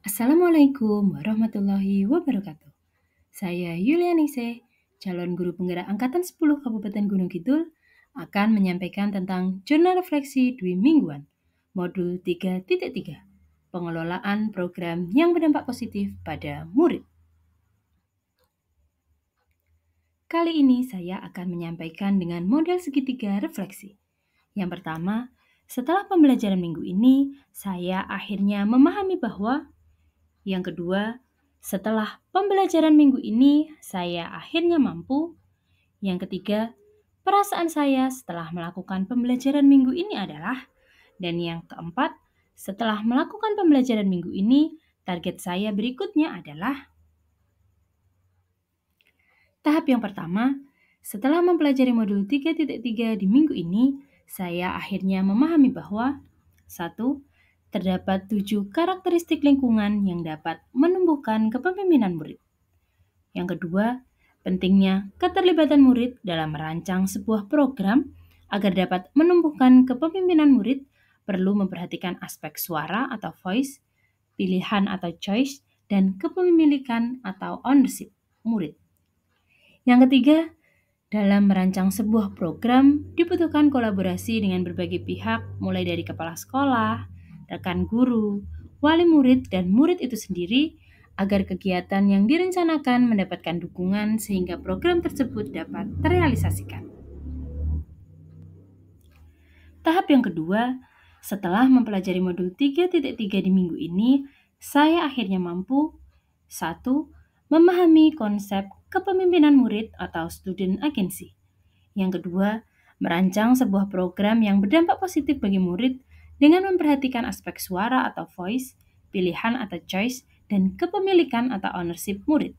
Assalamualaikum warahmatullahi wabarakatuh. Saya Yulianise, calon guru penggerak Angkatan 10 Kabupaten Gunung Kidul, akan menyampaikan tentang jurnal refleksi dwi mingguan, modul 3.3, pengelolaan program yang berdampak positif pada murid. Kali ini saya akan menyampaikan dengan model segitiga refleksi. Yang pertama, setelah pembelajaran minggu ini, saya akhirnya memahami bahwa. Yang kedua, setelah pembelajaran minggu ini, saya akhirnya mampu. Yang ketiga, perasaan saya setelah melakukan pembelajaran minggu ini adalah. Dan yang keempat, setelah melakukan pembelajaran minggu ini, target saya berikutnya adalah. Tahap yang pertama, setelah mempelajari modul 3.3 di minggu ini, saya akhirnya memahami bahwa 1. Terdapat 7 karakteristik lingkungan yang dapat menumbuhkan kepemimpinan murid. Yang kedua, pentingnya keterlibatan murid dalam merancang sebuah program agar dapat menumbuhkan kepemimpinan murid perlu memperhatikan aspek suara atau voice, pilihan atau choice, dan kepemilikan atau ownership murid. Yang ketiga, dalam merancang sebuah program dibutuhkan kolaborasi dengan berbagai pihak mulai dari kepala sekolah, rekan guru, wali murid, dan murid itu sendiri agar kegiatan yang direncanakan mendapatkan dukungan sehingga program tersebut dapat terrealisasikan. Tahap yang kedua, setelah mempelajari modul 3.3 di minggu ini, saya akhirnya mampu 1. Memahami konsep kepemimpinan murid atau student agency. Yang kedua, merancang sebuah program yang berdampak positif bagi murid dengan memperhatikan aspek suara atau voice, pilihan atau choice, dan kepemilikan atau ownership murid.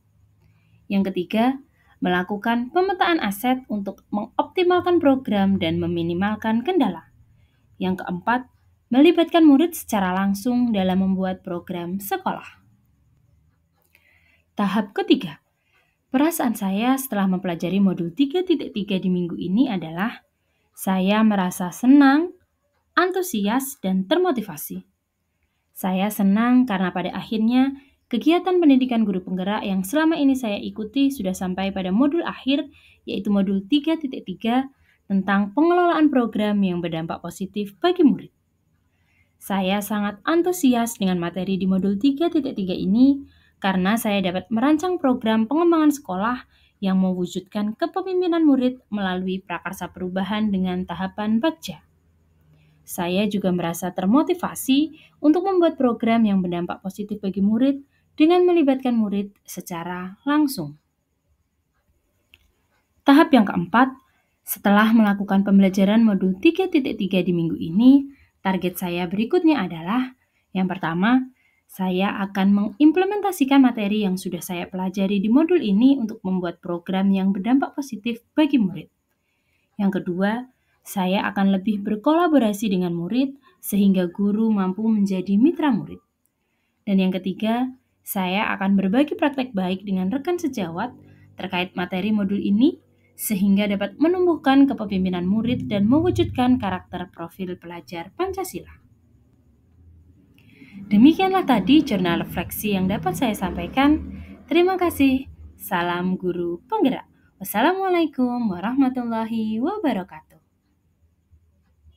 Yang ketiga, melakukan pemetaan aset untuk mengoptimalkan program dan meminimalkan kendala. Yang keempat, melibatkan murid secara langsung dalam membuat program sekolah. Tahap ketiga, perasaan saya setelah mempelajari modul 3.3 di minggu ini adalah saya merasa senang, antusias, dan termotivasi. Saya senang karena pada akhirnya kegiatan pendidikan guru penggerak yang selama ini saya ikuti sudah sampai pada modul akhir, yaitu modul 3.3 tentang pengelolaan program yang berdampak positif bagi murid. Saya sangat antusias dengan materi di modul 3.3 ini karena saya dapat merancang program pengembangan sekolah yang mewujudkan kepemimpinan murid melalui prakarsa perubahan dengan tahapan Bagja. Saya juga merasa termotivasi untuk membuat program yang berdampak positif bagi murid dengan melibatkan murid secara langsung. Tahap yang keempat, setelah melakukan pembelajaran modul 3.3 di minggu ini, target saya berikutnya adalah yang pertama, saya akan mengimplementasikan materi yang sudah saya pelajari di modul ini untuk membuat program yang berdampak positif bagi murid. Yang kedua, saya akan lebih berkolaborasi dengan murid sehingga guru mampu menjadi mitra murid. Dan yang ketiga, saya akan berbagi praktek baik dengan rekan sejawat terkait materi modul ini sehingga dapat menumbuhkan kepemimpinan murid dan mewujudkan karakter profil pelajar Pancasila. Demikianlah tadi jurnal refleksi yang dapat saya sampaikan. Terima kasih. Salam guru penggerak. Wassalamualaikum warahmatullahi wabarakatuh.